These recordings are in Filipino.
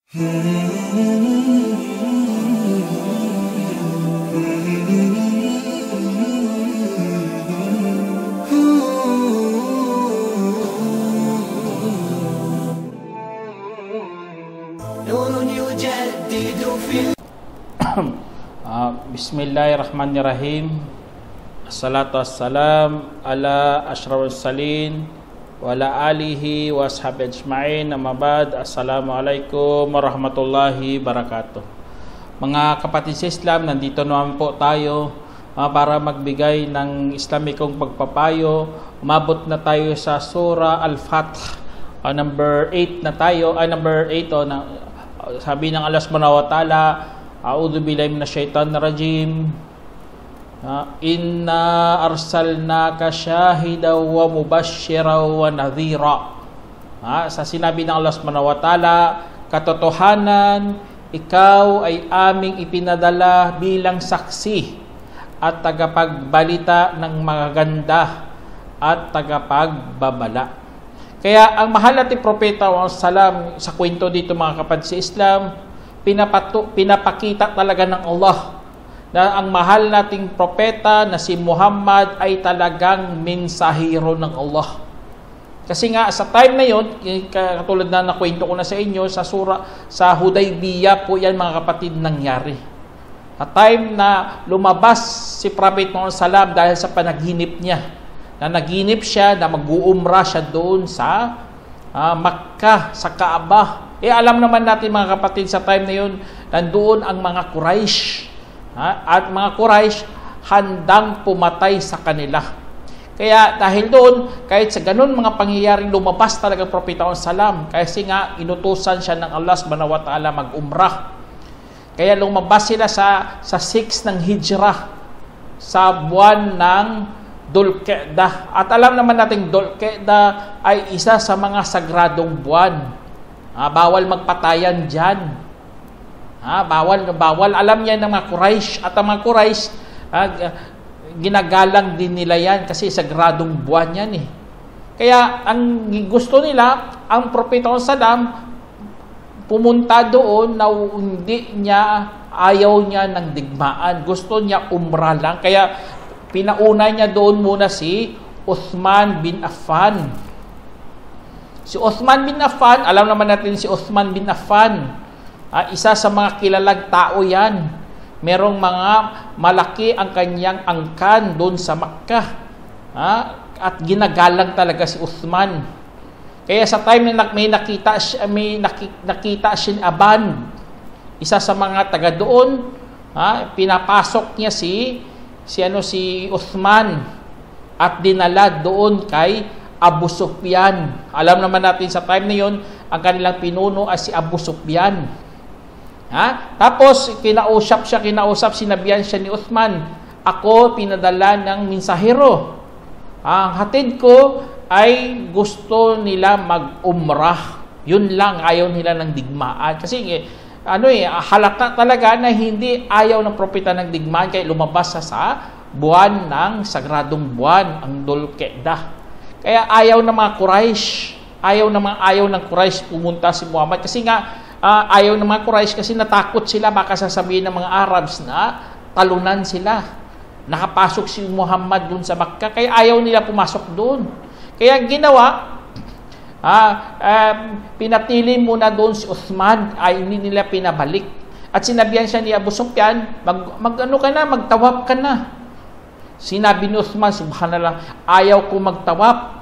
Bismillahirrahmanirrahim. Assalatu wassalam ala asyrafil salin wa ala alihi wa ashabi ajma'in. Amma ba'd. Assalamualaikum warahmatullahi wabarakatuh. Mga kapatid sa Islam, nandito naman po tayo para magbigay ng Islamikong pagpapayo. Umabot na tayo sa Surah Al-Fath. Number 8 na tayo. Number 8 sabi ng Allah subhanahu wa ta'ala, A'udhu billahi minasyaitanir rajim. Inna arsalnaka syahidaw wa mubashshiraw wa nadhira. Sa sinabi ng Allah subhanahu wa ta'ala, katotohanan, ikaw ay aming ipinadala bilang saksi at tagapagbalita ng magaganda at tagapagbabala. Kaya ang mahal nating propeta wa salam sa kwento dito mga kapatid sa Islam, pinapakita talaga ng Allah na ang mahal nating propeta na si Muhammad ay talagang mensahero ng Allah. Kasi nga sa time na yon, katulad na nakwento ko na sa inyo sa Hudaybiyah po yan mga kapatid nangyari. At time na lumabas si Prophet Muhammad salam dahil sa panaginip niya, na naginip siya na mag-uumrah siya doon sa Makkah, sa Kaaba. Alam naman natin mga kapatid sa time na yun, nandoon ang mga Quraysh. At mga Quraysh handang pumatay sa kanila. Kaya dahil doon, kahit sa ganun mga pangyayaring lumabas talaga ang Propeta salam, kasi nga inutusan siya ng Allah subhanahu wa ta'ala mag-umrah. Kaya lumabas sila sa 6 ng Hijrah, sa buwan ng Dhul-Qi'dah. At alam naman natin Dhul-Qi'dah ay isa sa mga sagradong buwan. Bawal magpatayan dyan. Bawal. Alam yan ng mga Quraysh. At ang mga Quraysh, ginagalang din nila yan kasi sagradong buwan yan eh. Kaya ang gusto nila, ang Propeta Salam, pumunta doon na ayaw niya ng digmaan. Gusto niya umrah lang. Kaya pinauna niya doon muna si Uthman bin Affan. Si Uthman bin Affan, alam naman natin si Uthman bin Affan, isa sa mga kilalang tao yan. Merong mga malaki ang kanyang angkan doon sa Makkah. At ginagalang talaga si Uthman. Kaya sa time na may nakita siya ni Aban, isa sa mga taga doon, pinapasok niya si Uthman at dinala doon kay Abu Sufyan. Alam naman natin sa time na yon, ang kanilang pinuno ay si Abu Sufyan. Tapos kinausap, sinabihan siya ni Uthman, ako pinadala ng mensahero. Ang hatid ko ay gusto nila mag-umrah. Yun lang, ayaw nila ng digmaan. Kasi halata talaga na hindi ayaw ng propeta ng digmaan, kaya lumabas sa buwan ng sagradong buwan, ang Dhul-Qi'dah. Kaya ayaw ng mga Quraysh, ayaw ng Quraysh pumunta si Muhammad kasi nga ayaw ng mga Quraysh kasi natakot sila baka sasabihin ng mga Arabs na talunan sila. Nakapasok si Muhammad doon sa Makkah, kaya ayaw nila pumasok doon. Kaya ginawa, pinatili muna doon si Uthman, ay hindi nila pinabalik. At sinabihan siya ni Abu Sufyan, magtawaf ka na. Sinabi ni Uthman, subhanallah, ayaw ko magtawaf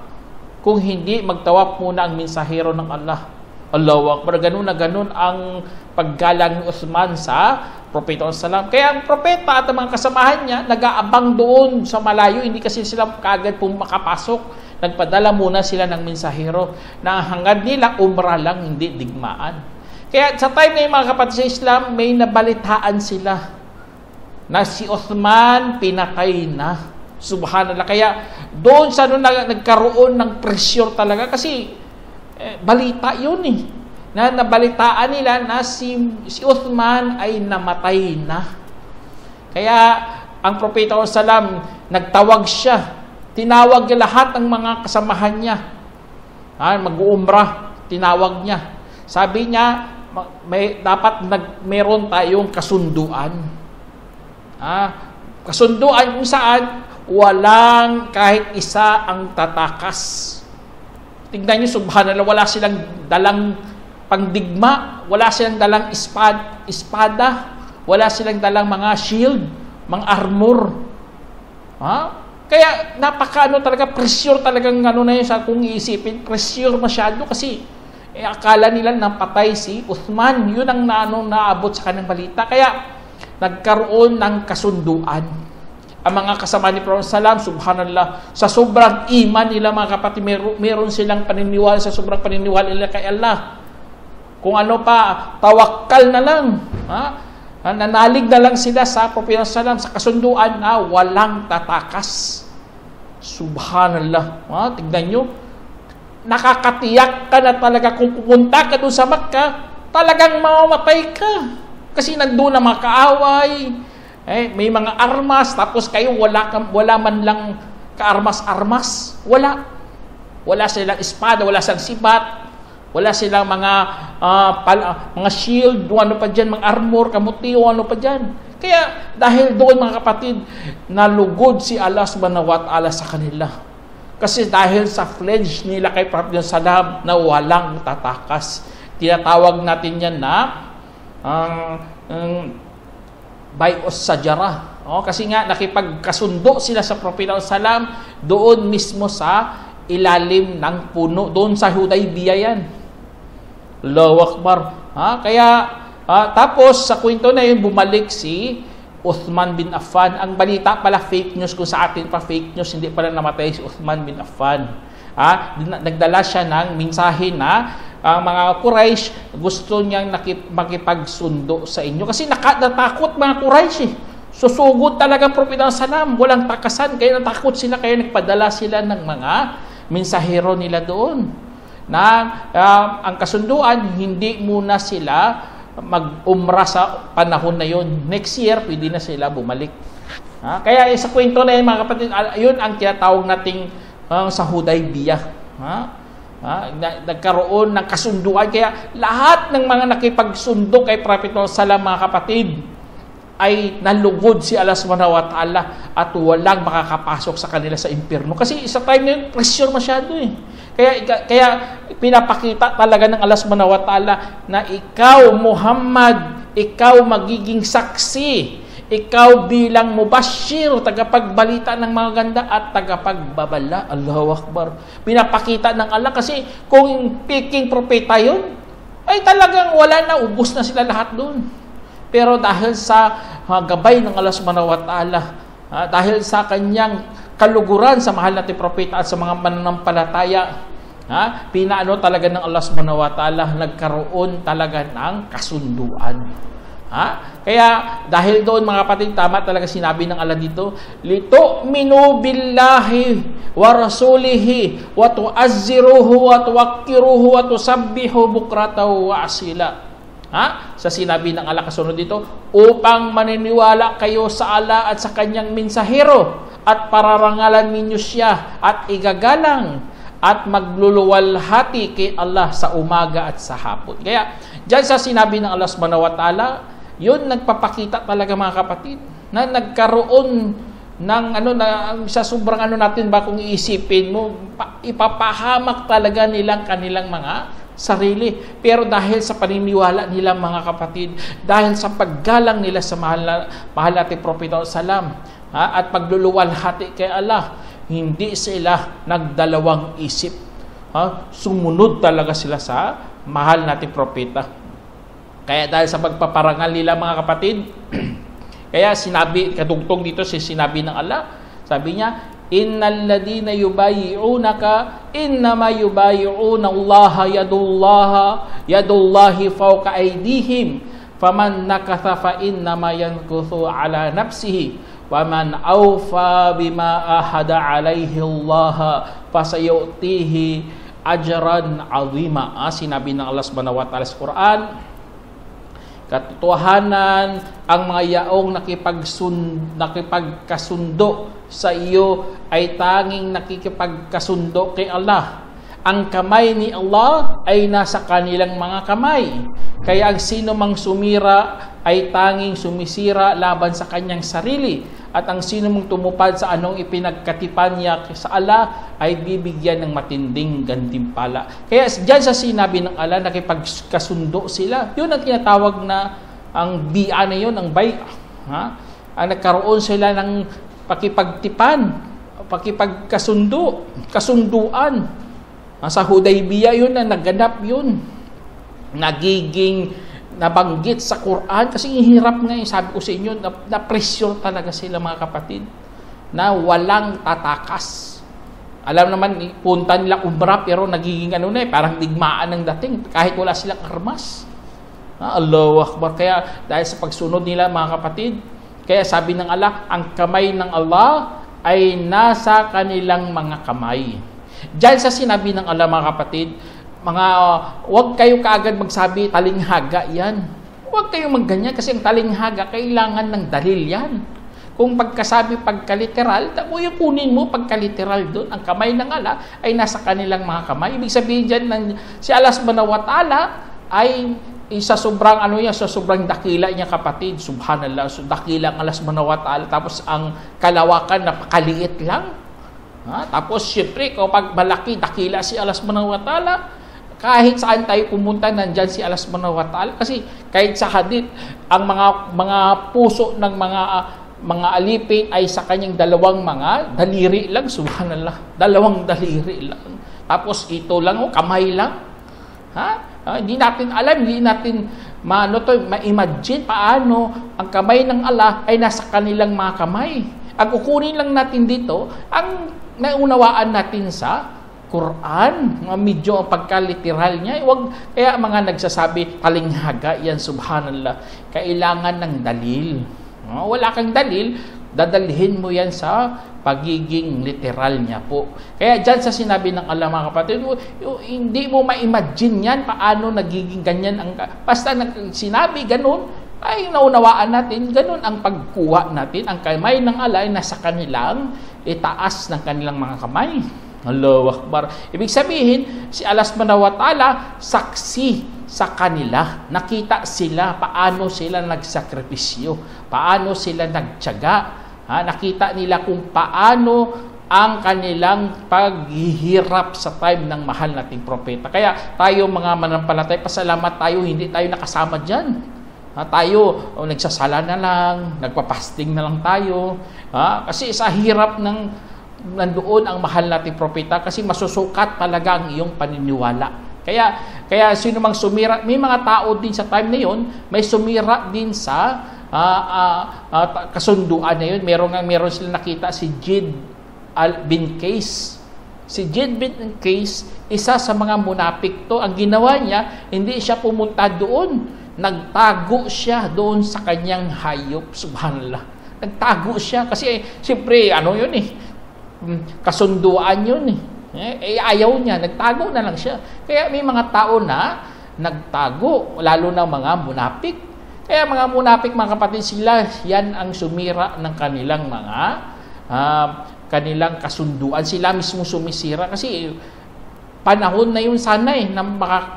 kung hindi magtawaf muna ang mensahero ng Allah. Allahu Akbar. Ganun na ganun ang paggalang ni Uthman sa Propeta Salam. Kaya ang propeta at ang mga kasamahan niya nag-aabang doon sa malayo. Hindi kasi sila kaagad makapasok. Nagpadala muna sila ng mensahero na hangad nila umrah lang, hindi digmaan. Kaya sa time na yung mga kapatid sa Islam, may nabalitaan sila na si Uthman pinatay na. Subhanallah. Kaya doon sa nagkaroon ng pressure talaga kasi balita yun eh. Na nabalitaan nila na si Uthman ay namatay na. Kaya ang Propeta Salam nagtawag siya. Tinawag niya lahat ng mga kasamahan niya. Mag-uumrah, tinawag niya. Sabi niya, meron tayong kasunduan. Kasunduan kung saan walang kahit isa ang tatakas. Tingnan niyo, subhanallah, wala silang dalang pangdigma, wala silang dalang espada, wala silang dalang mga shield, mga armor. Kaya talaga, pressure talagang na yun sa kung iisipin, pressure masyado kasi akala nila napatay si Uthman. Yun ang naabot sa kanyang balita. Kaya nagkaroon ng kasunduan. Ang mga kasama ni Prophet Salam, subhanallah, sa sobrang iman nila mga kapatid, meron silang paniniwala sa sobrang paniniwala nila kay Allah. Kung ano pa, tawakkal na lang. Nanalig na lang sila sa Prophet Salam sa kasunduan na walang tatakas. Subhanallah. Tignan nyo, nakakatiyak ka na talaga kung pupunta ka doon sa Makkah, talagang mamamatay ka. Kasi nandun na mga kaaway, may mga armas, tapos kayo wala man lang kaarmas-armas. Wala silang espada, wala silang sibat, wala silang mga shield, ano pa dyan, mga armor, kamuti, ano pa dyan. Kaya dahil doon mga kapatid, nalugod si Allah subhanahu wa ta'ala sa kanila. Kasi dahil sa pledge nila kay Prophet Salam na walang tatakas. Tinatawag natin yan na Bay'us Sajara. Kasi nga nakipagkasundo sila sa Prophet Salam doon mismo sa ilalim ng puno. Doon sa Hudaybiyah yan. Allahu Akbar. Tapos sa kwento na yun, bumalik si Uthman bin Affan. Ang balita pala fake news, kung sa atin pa fake news, hindi pala namatay si Uthman bin Affan. Nagdala siya ng mensahe na ang mga Quraysh gusto niyang makipagsundo sa inyo. Kasi natakot mga Quraysh Susugod talaga Prophet Salam, walang takasan, kaya natakot sila, kaya nagpadala sila ng mga mensahero nila doon. Na ang kasunduan, hindi muna sila mag-umra sa panahon na yon. Next year, pwede na sila bumalik. Kaya sa kwento na yun, mga kapatid, yun ang tinatawag nating sa Hudaybiyah. Nagkaroon ng kasunduan. Kaya lahat ng mga nakipagsundo kay Prophet Salam, mga kapatid, ay nalugod si Allah subhanahu wa ta'ala at walang makakapasok sa kanila sa impyerno. Kasi sa time na yun, pressure masyado eh. Kaya pinapakita talaga ng Allah subhanahu wa ta'ala na ikaw, Muhammad, ikaw magiging saksi. Ikaw bilang mubashir, tagapagbalita ng mga ganda at tagapagbabala. Allahu Akbar. Pinapakita ng Allah kasi kung peking propeta yun, ay talagang wala na, ubos na sila lahat doon. Pero dahil sa gabay ng Allah subhanahu wa ta'ala, dahil sa kanyang kaluguran sa mahal nating propeta at sa mga mananampalataya, pinaano talaga ng Allah subhanahu wa ta'ala, nagkaroon talaga ng kasunduan. Kaya dahil doon, mga kapatid, tama talaga sinabi ng Allah dito, litu'minu billahi wa rasulihi wa tu'azziruhu wa tuwakkiruhu wa tusabbihu bukratahu wa asila. Sa sinabi ng Allah kasunod dito, upang maniniwala kayo sa Allah at sa kanyang mensahero at pararangalan ninyo siya at igagalang at magluluwalhati kay Allah sa umaga at sa hapon. Kaya diyan sa sinabi ng Allah subhanahu wa ta'ala, yun nagpapakita talaga, mga kapatid, na nagkaroon ng sa sobrang natin ba kung iisipin mo, ipapahamak talaga nilang kanilang mga sarili. Pero dahil sa paniniwala nila, mga kapatid, dahil sa paggalang nila sa mahal nating Prophet Salam at pagluluwalhati kay Allah, hindi sila nagdalawang isip. Sumunod talaga sila sa mahal nating propeta. Kaya dahil sa pagpaparangal nila, mga kapatid, kaya sinabi, kadugtong dito sinabi ng Allah, sabi niya, innal ladina yubayyi'unaka innama yubayyi'una Allah yadullahi fawqa aydihim faman nakatha fa innama yankuthu ala nafsihi waman awfa bima ahada alayhi Allah fasayutihi ajran azima. Sinabi ng Allah subhanahu wa ta'ala sa Quran, katotohanan, ang mga yaong nakipagkasundo sa iyo ay tanging nakikipagkasundo kay Allah. Ang kamay ni Allah ay nasa kanilang mga kamay. Kaya ang sino mang sumira ay tanging sumisira laban sa kanyang sarili. At ang sino mang tumupad sa anong ipinagkatipan niya sa Allah ay bibigyan ng matinding gantimpala. Kaya diyan sa sinabi ng Allah, nakipagkasundo sila. Yun ang tinatawag na ang bi'a na yun, ang bay'a. Ang nagkaroon sila ng pakipagtipan, kasunduan. Sa Hudaybiyah yun na naganap yun. Nagiging nabanggit sa Quran kasi hirap nga sabi ko sa inyo, na-pressure talaga sila mga kapatid na walang tatakas. Alam naman, punta nila umrah pero nagiging parang digmaan ng dating kahit wala silang armas. Allahu Akbar. Kaya dahil sa pagsunod nila mga kapatid, kaya sabi ng Allah, ang kamay ng Allah ay nasa kanilang mga kamay. Diyan sa sinabi ng Allah mga kapatid, huwag kayo kaagad magsabi talinghaga yan. Huwag kayong magganyan kasi ang talinghaga kailangan ng dalil yan. Kung pagkasabi pagkaliteral, yung kunin mo pagkaliteral doon. Ang kamay ng Allah ay nasa kanilang mga kamay. Ibig sabihin dyan, si Allah subhanahu wa ta'ala ay sa sobrang sa sobrang dakila niya kapatid. Subhanallah, so dakila ang Allah subhanahu wa ta'ala. Tapos ang kalawakan napakaliit lang. Tapos syempre, kapag malaki, dakila si Allah subhanahu wa ta'ala, kahit saan tayo pumunta, nandyan si Allah subhanahu wa ta'ala. Kasi kahit sa hadith, ang mga puso ng mga alipin ay sa kanyang dalawang mga daliri lang. Subhanallah, dalawang daliri lang. Tapos ito lang, kamay lang. Hindi natin alam, hindi natin ma-imagine paano ang kamay ng Allah ay nasa kanilang mga kamay. Ang kukunin lang natin dito, ang naunawaan natin sa Quran, medyo ang pagkaliteral niya. Kaya mga nagsasabi, talinghaga yan, subhanallah. Kailangan ng dalil. Wala kang dalil, dadalhin mo yan sa pagiging literal niya po. Kaya dyan sa sinabi ng Allah mga kapatid, hindi mo ma-imagine yan, paano nagiging ganyan. Basta sinabi ganun, ay naunawaan natin, ganun ang pagkuha natin. Ang kamay ng Allah ay nasa kanilang itaas ng kanilang mga kamay. Allahu Akbar. Ibig sabihin, si Allah subhanahu wa ta'ala saksi sa kanila. Nakita sila paano sila nagsakripisyo, paano sila nagtiyaga. Nakita nila kung paano ang kanilang paghihirap sa time ng mahal nating propeta. Kaya tayo mga manampalataya, pasalamat tayo, hindi tayo nakasama dyan. Tayo, nagsasala na lang, nagpapasting na lang tayo. Kasi sa hirap nandoon ang mahal nating propeta kasi masusukat talaga ang iyong paniniwala. Kaya sino mang sumira, may mga tao din sa time na yon, may sumira din sa kasunduan na yun. Meron sila nakita si Jid bin Qais. Si Jid bin Qais, isa sa mga munapik to. Ang ginawa niya, hindi siya pumunta doon. Nagtago siya doon sa kanyang hayop. Subhanallah. Nagtago siya kasi siyempre yun kasunduan yun ayaw niya, nagtago na lang siya. Kaya may mga tao na nagtago, lalo na mga munapik. Kaya mga munapik, mga kapatid, sila yan ang sumira ng kanilang kanilang kasunduan. Sila mismo sumisira kasi panahon na yun sana na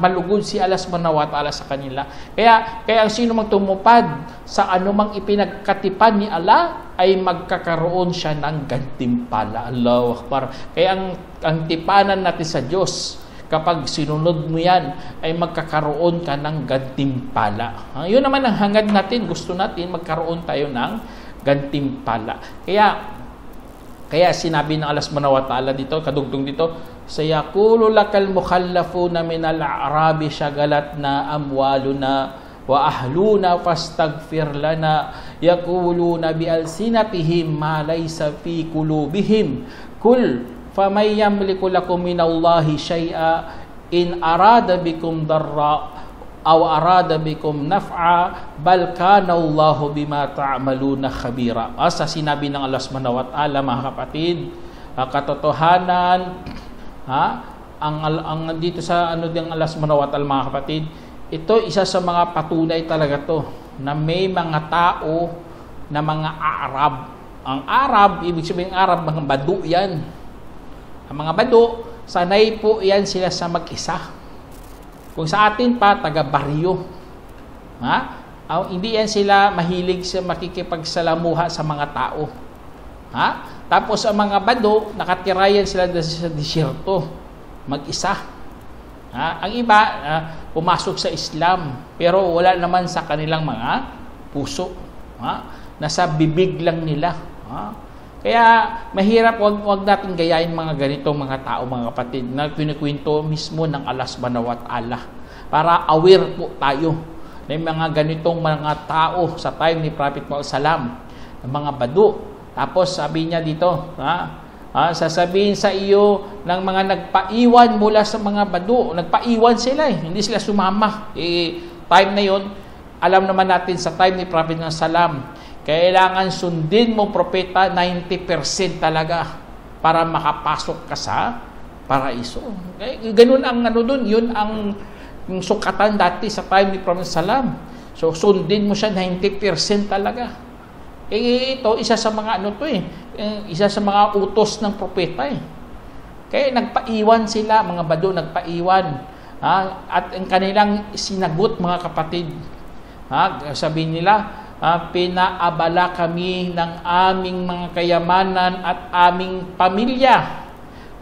malugod si Allah subhanahu wa ta'ala sa kanila. Kaya ang sino mang tumupad sa anumang ipinagkatipan ni Allah ay magkakaroon siya ng gantimpala. Allahu Akbar. Kaya ang tipanan natin sa Diyos, kapag sinunod mo yan, ay magkakaroon ka ng gantimpala. Yun naman ang hangad natin. Gusto natin magkaroon tayo ng gantimpala. Kaya sinabi ng Allah subhanahu wa ta'ala dito, kadugtong dito, sayaqulu lakal mukhallafuna minal a'rabi shagalatna amwaluna wa ahluna fastaghfir lana yaquluna bi alsinatihim ma laysa fi qulubihim kul faman yamliku lakum minallahi shay'a in arada bikum darra aw arada bikum naf'a bal kana Allahu bima ta'maluna khabira. Sa sinabi ng Allah subhanahu wa ta'ala, mga kapatid, katotohanan, ang dito sa ding Allah subhanahu wa ta'ala, mga kapatid, ito isa sa mga patunay talaga to na may mga tao na mga Arab. Ang Arab, ibig sabihin Arab, mga Badu yan. Ang mga Badu, sanay po yan sila sa mag-isa. Kung sa atin pa, taga-baryo. Ha? Hindi yan sila mahilig sa makikipagsalamuha sa mga tao. Ha? Tapos ang mga bado, nakatira yan sila sa disyerto, mag-isa. Ha? Ang iba, pumasok sa Islam, pero wala naman sa kanilang mga puso. Ha? Nasa bibig lang nila. Ha? Kaya mahirap, wag natin gayahin mga ganitong mga tao, mga kapatid, na kinikwento mismo ng Allah subhanahu wa ta'ala. Para aware po tayo ng mga ganitong mga tao sa time ni Prophet Muhammad sallam, ng mga badu. Tapos sabi niya dito, sasabihin sa iyo ng mga nagpaiwan mula sa mga badu. Nagpaiwan sila hindi sila sumama. Time na yon, alam naman natin sa time ni Prophet Muhammad sallam, kailangan sundin mo propeta 90% talaga para makapasok ka sa paraiso. Ganun ang doon, yun ang sukatan dati sa time ni Prophet Salam. So sundin mo siya 90% talaga. Ito isa sa mga isa sa mga utos ng propeta Kaya nagpaiwan sila, mga bado nagpaiwan. At ang kanilang sinagot, mga kapatid. Sabihin nila, pinaabala kami ng aming mga kayamanan at aming pamilya.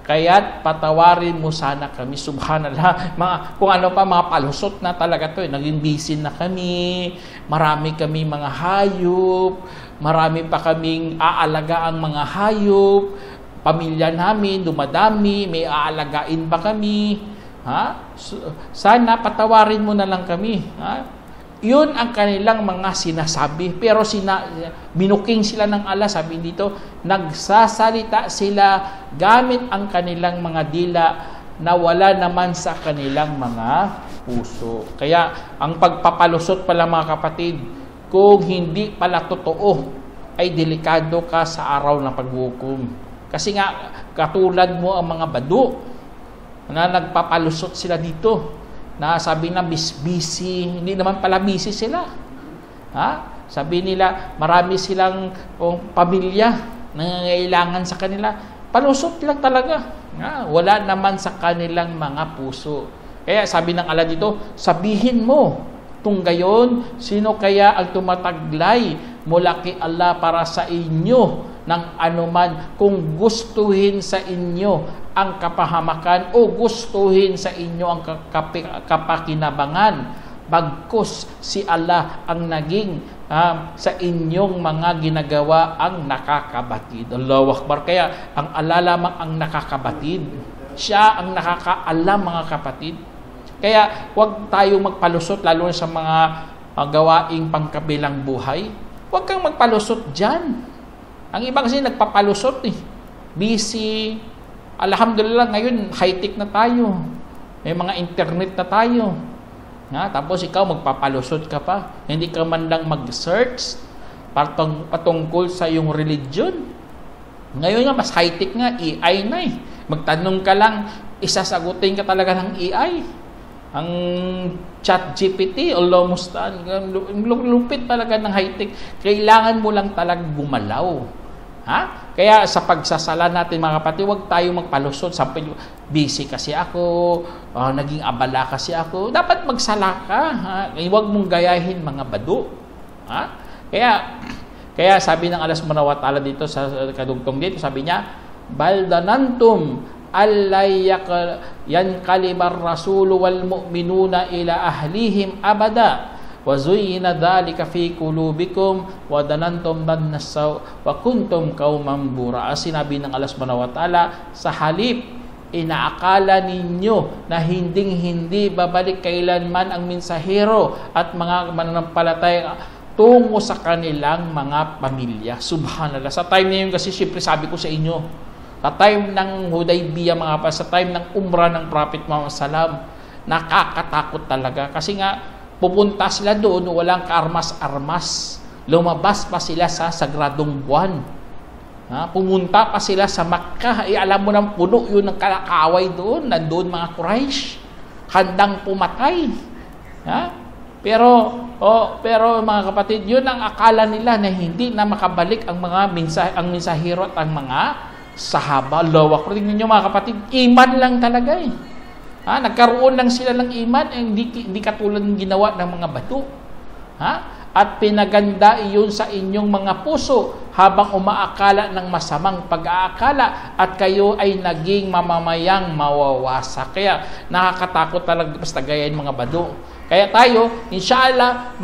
Kaya't patawarin mo sana kami. Subhanallah. Kung ano pa, mga palusot na talaga to. Naging busy na kami. Marami kami mga hayop. Marami pa kaming aalagaan mga hayop. Pamilya namin, dumadami. May aalagain pa kami. Sana patawarin mo na lang kami. Yun ang kanilang mga sinasabi. Pero binuking sila ng Allah, sabi dito, nagsasalita sila gamit ang kanilang mga dila na wala naman sa kanilang mga puso. Kaya ang pagpapalusot pala, mga kapatid, kung hindi pala totoo, ay delikado ka sa araw ng paghukom. Kasi nga, katulad mo ang mga badu na nagpapalusot sila dito, na sabi na busy, hindi naman pala busy sila. Sabi nila, marami silang pamilya na nangangailangan sa kanila. Palusot lang talaga. Wala naman sa kanilang mga puso. Kaya sabi ng Allah dito, sabihin mo, tunggayon, sino kaya ang tumataglay mula kay Allah para sa inyo ng anuman kung gustuhin sa inyo ang kapahamakan o gustuhin sa inyo ang kapakinabangan, bagkus si Allah ang naging sa inyong mga ginagawa ang nakakabatid. Allahu Akbar. Kaya ang Allah lamang ang nakakabatid. Siya ang nakakaalam, mga kapatid. Kaya huwag tayo magpalusot, lalo sa mga gawaing pangkabilang buhay. Huwag kang magpalusot dyan. Ang iba kasi nagpapalusot busy. Alhamdulillah, ngayon high-tech na tayo. May mga internet na tayo. Tapos ikaw magpapalusot ka pa. Hindi ka man lang mag-search patungkol sa iyong religion. Ngayon nga, mas high-tech nga, AI na Magtanong ka lang, isasagutin ka talaga ng AI. Ang ChatGPT, Allah mustaan, lupit talaga ng high-tech. Kailangan mo lang talaga gumalaw. Kaya sa pagsasala natin, mga kapatid, huwag tayo magpalusot. Sabi, busy kasi ako, naging abala kasi ako. Dapat magsala ka. Huwag mong gayahin mga badu. Kaya sabi ng Allah subhanahu wa ta'ala dito sa kadugtong dito, sabi niya, baldanantum allay yankalibar rasulu wal mu'minuna ila ahlihim abada wa zuyyina dhalika fi qulubikum wa danantum bannasaw wa kuntum qauman bura. Sinabi ng Allah subhanahu wa ta'ala, sa halip inaakala ninyo na hinding-hindi babalik kailanman ang mensahero at mga mananampalataya tungo sa kanilang mga pamilya. Subhanallah. Sa time na yun kasi, siyempre sabi ko sa inyo, sa time ng Hudaybiyah, mga pa, sa time ng Umrah ng Prophet Muhammad sallam, nakakatakot talaga. Kasi nga, pupunta sila doon, walang kaarmas-armas. Lumabas pa sila sa sagradong buwan. Pumunta pa sila sa Makkah. Alam mo ng puno yun ng kalakaway doon. Nandoon mga Quraysh. Handang pumatay. Pero mga kapatid, yun ang akala nila na hindi na makabalik ang mga mensahero at ang mga sahaba. Lawak. Tingnan nyo, mga kapatid, iman lang talaga Nagkaroon lang sila ng iman, hindi katulad ng ginawa ng mga bato. At pinaganda iyon sa inyong mga puso habang umaakala ng masamang pag-aakala at kayo ay naging mamamayang mawawasak. Kaya nakakatakot talaga basta gayahin mga bado. Kaya tayo, inshallah,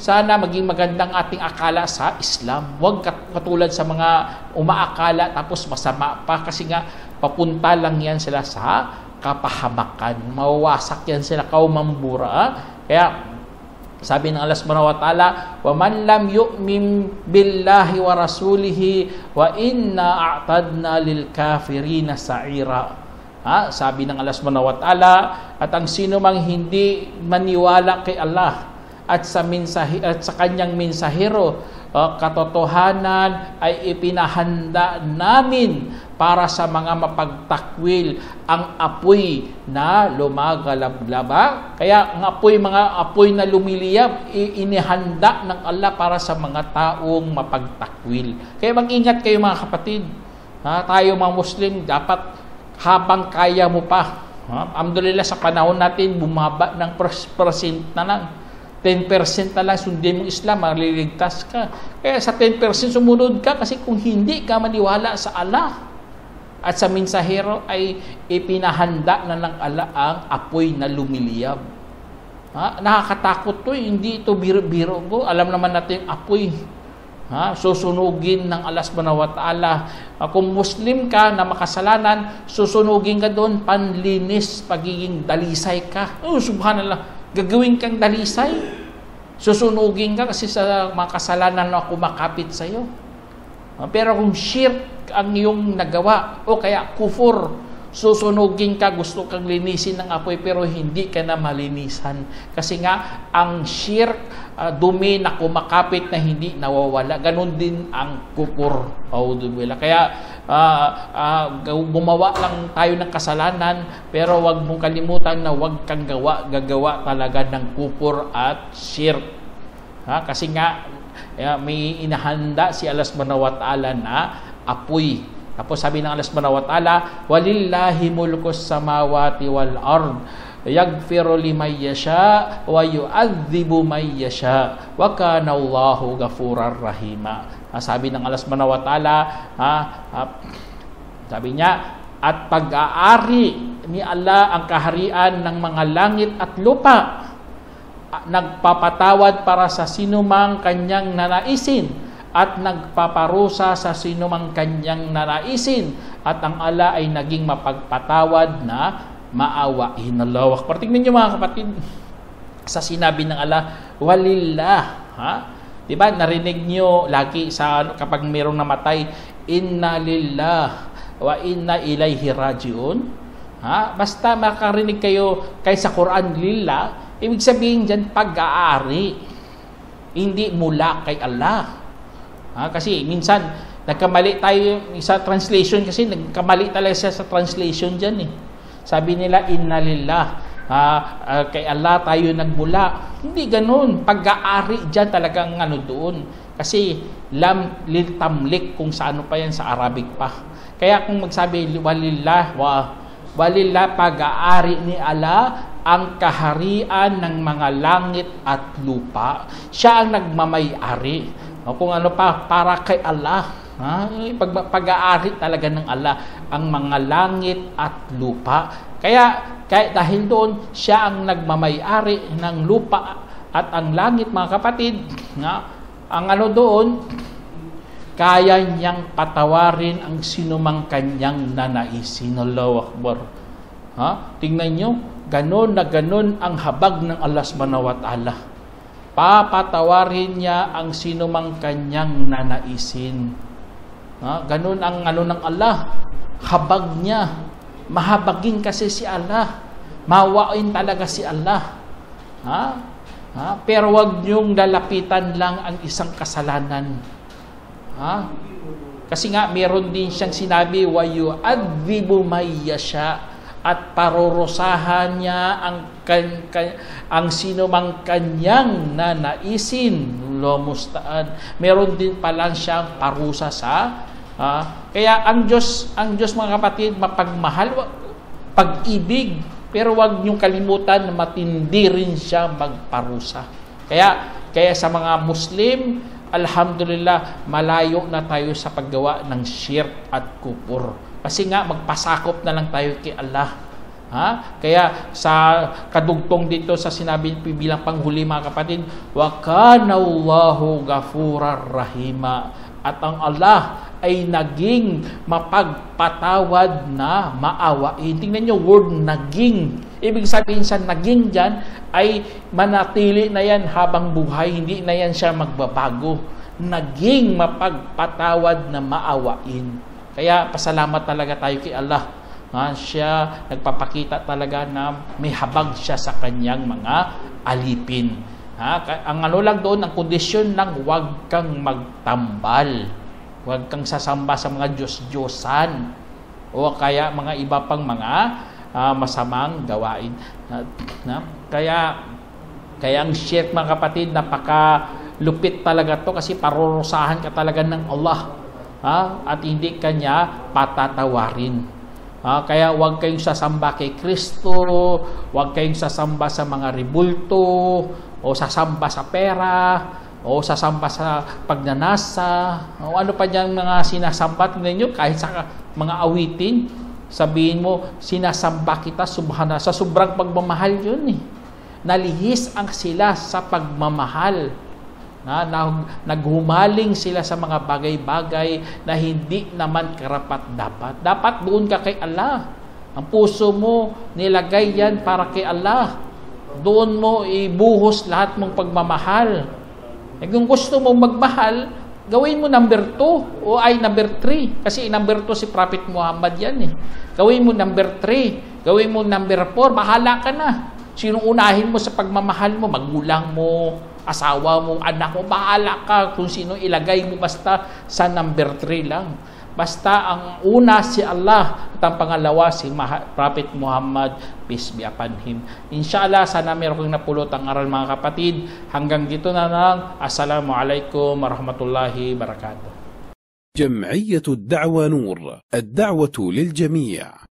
sana maging magandang ating akala sa Islam. Huwag katulad sa mga umaakala tapos masama pa kasi nga papunta lang yan sila sa kapahamakan. Mawawasak yan sila, kaumambura. Kaya sabi ng Allah subhanahu wa ta'ala, wa man lam yu'min billahi wa rasulihi wa inna a'tadna lil kafirina sa'ira. Sabi ng Allah subhanahu wa ta'ala, at ang sino mang hindi maniwala kay Allah at sa kanyang mensahero, katotohanan ay ipinahanda namin para sa mga mapagtakwil ang apoy na lumagalablaba. Kaya ang mga apoy na lumiliyab, inihanda ng Allah para sa mga taong mapagtakwil. Kaya mag-ingat kayo mga kapatid. Tayo mga Muslim, dapat habang kaya mo pa. Alhamdulillah sa panahon natin, bumaba ng percent na lang. 10% na lang sundin mong Islam, maliligtas ka. Kaya sa 10% sumunod ka kasi kung hindi ka maniwala sa Allah at sa mensahero ay ipinahanda na ng Allah ang apoy na lumiliyab. Nakakatakot to, hindi ito biro-biro ko. Alam naman natin yung apoy. Susunugin ng Allah subhanahu wa ta'ala. Kung Muslim ka na makasalanan, susunugin ka doon, panlinis, pagiging dalisay ka. Subhanallah. Gagawin kang dalisay, susunugin ka kasi sa mga kasalanan na kumakapit sa iyo. Pero kung shirk ang iyong nagawa o kaya kufur, susunugin ka, gusto kang linisin ng apoy pero hindi ka na malinisan. Kasi nga, ang shirk, dumi na kumakapit na hindi nawawala. Ganon din ang kufur. Kaya, gumawa lang tayo ng kasalanan pero wag mong kalimutan na wag kang gagawa talaga ng kufur at shirk. Kasi nga, may inahanda si Allah subhanahu wa ta'ala na apoy. Tapos sabi ng Allah subhanahu wa ta'ala, walillahi mulkus samawati wal ard yaghfiru liman yasha wa yu'adzibu man yasha wa kana Allahu ghafurar rahima. Sabi ng Allah subhanahu wa ta'ala, sabi niya, at pag-aari ni Allah ang kaharian ng mga langit at lupa, nagpapatawad para sa sinumang kanyang nanaisin at nagpaparusa sa sinumang kanyang nanaisin, at ang Allah ay naging mapagpatawad na maawain. Allahu Akbar. Tingnan niyo mga kapatid, sa sinabi ng Allah, walillah, diba, narinig niyo lagi kapag mayroong namatay, inna lillah wa inna ilaihi rajiun. Basta makarinig kayo sa Quran lillah, ibig sabihin dyan pag-aari, hindi mula kay Allah. Kasi minsan nagkamali tayo sa translation, kasi nagkamali talaga siya sa translation dyan eh. Sabi nila inna lillah, kay Allah tayo nagmula. Hindi ganun. Pag-aari dyan talagang doon. Kasi lam lil tamlik, kung saan pa yan sa Arabic pa. Kaya kung magsabi walillah, pag-aari ni Allah ang kaharian ng mga langit at lupa. Siya ang nagmamay-ari. Kung para kay Allah. Pag-aari talaga ng Allah ang mga langit at lupa. Kaya dahil doon, siya ang nagmamay-ari ng lupa at ang langit, mga kapatid. Ang doon, kaya niyang patawarin ang sinumang kanyang nanaisin. Allahu Akbar. Tingnan nyo, ganon na ganon ang habag ng Allah subhanahu wa ta'ala. Papatawarin niya ang sinumang kanyang nanaisin. Ganon ang ng Allah. Habag niya. Mahabagin kasi si Allah. Mawain talaga si Allah. Pero wag niyong lalapitan lang ang isang kasalanan. Kasi nga meron din siyang sinabi, wa yu'adzibu may yasha, at parurusahan niya ang sino mang kanyang nanaisin. Lomustaan. Meron din pala siyang parusa sa kaya ang Diyos mga kapatid, mapagmahal, pag-ibig, pero wag niyong kalimutan na matindi rin siya magparusa. Kaya Kaya sa mga Muslim, alhamdulillah, malayo na tayo sa paggawa ng syirk at kufur. Kasi nga, magpasakop na lang tayo kay Allah. Kaya sa kadugtong dito sa sinabi bilang panghuli mga kapatid, wa kana Allahu ghafurar rahima, at ang Allah ay naging mapagpatawad na maawain. Tingnan nyo, word naging. Ibig sabihin sa naging dyan ay manatili na yan habang buhay, hindi na yan siya magbabago. Naging mapagpatawad na maawain. Kaya pasalamat talaga tayo kay Allah. Siya nagpapakita talaga na may habag siya sa kanyang mga alipin. Ang ano lang doon, ang kondisyon lang, huwag kang magtambal. Huwag kang sasamba sa mga Diyos-Diyosan o kaya mga iba pang mga masamang gawain. Kaya ang shirk mga kapatid, napakalupit talaga to kasi parurusahan ka talaga ng Allah. At hindi kanya patatawarin. Kaya huwag kayong sasamba kay Kristo, huwag kayong sasamba sa mga ribulto, o sasamba sa pera, o sasamba sa pagnanasa, o ano pa dyan mga sinasamba. Tingnan nyo, kahit sa mga awitin, sabihin mo, sinasamba kita, subhana, sa sobrang pagmamahal yun eh. Nalihis ang sila sa pagmamahal. Naghumaling sila sa mga bagay-bagay na hindi naman karapat-dapat. Dapat doon ka kay Allah. Ang puso mo, nilagay yan para kay Allah. Doon mo ibuhos lahat mong pagmamahal. Kung gusto mong magmahal, gawin mo number 2 o ay number 3. Kasi number 2 si Prophet Muhammad yan eh. Gawin mo number 3. Gawin mo number 4. Bahala ka na. Sinong unahin mo sa pagmamahal mo? Magulang mo, asawa mo, anak mo, bahala ka kung sino ilagay mo, basta sa number 3 lang. Basta ang una si Allah at ang pangalawa si Prophet Muhammad, peace be upon him. Inshallah, sana meron kang napulot ang aral mga kapatid. Hanggang dito na lang. Assalamualaikum warahmatullahi wabarakatuh. جمعية الدعوة نور، الدعوة للجميع.